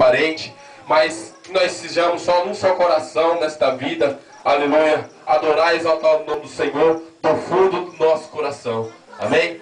parente, mas que nós sejamos só num só coração nesta vida, aleluia, adorar e exaltar o nome do Senhor do fundo do nosso coração, amém?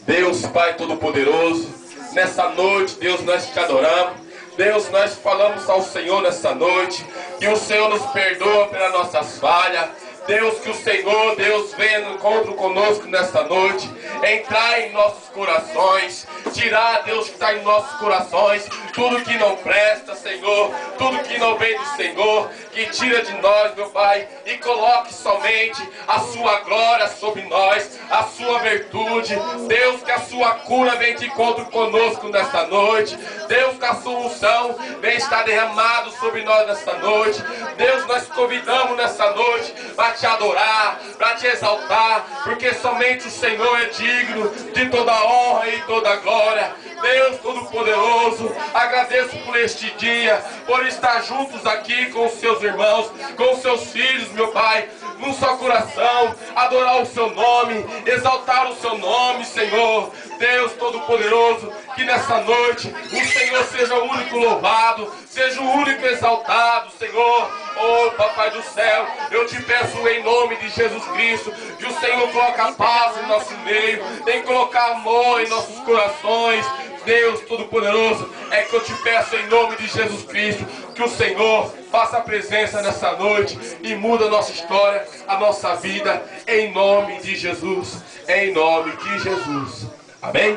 Deus Pai Todo-Poderoso, nessa noite, Deus, nós te adoramos. Deus, nós falamos ao Senhor nessa noite, que o Senhor nos perdoa pelas nossas falhas. Deus, que o Senhor, Deus, venha no encontro conosco nesta noite, entrar em nossos corações, tirar, Deus, que está em nossos corações, tudo que não presta, Senhor, tudo que não vem do Senhor, que tira de nós, meu Pai, e coloque somente a sua glória sobre nós, a sua virtude. Deus, que a sua cura venha de encontro conosco nesta noite. Deus, que a sua unção venha estar derramado sobre nós nesta noite. Deus, nós te convidamos nessa noite para te adorar, para te exaltar, porque somente o Senhor é digno de toda honra e toda glória. Deus Todo-Poderoso, agradeço por este dia, por estar juntos aqui com os seus irmãos, com os seus filhos, meu Pai, num só coração, adorar o seu nome, exaltar o seu nome, Senhor. Deus Todo-Poderoso, que nessa noite o Senhor seja o único louvado, seja o único exaltado, Senhor. Oh, Papai do céu, eu te peço em nome de Jesus Cristo, que o Senhor coloque a paz em nosso meio, tem que colocar amor em nossos corações. Deus Todo-Poderoso, é que eu te peço em nome de Jesus Cristo, que o Senhor faça a presença nessa noite e muda a nossa história, a nossa vida, em nome de Jesus, em nome de Jesus. Amém?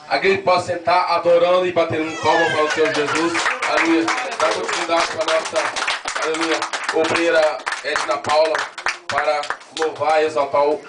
A igreja pode sentar adorando e batendo palmas para o Senhor Jesus. Aleluia. Dá continuidade para a nossa, aleluia, obreira Edna Paula, para louvar e exaltar o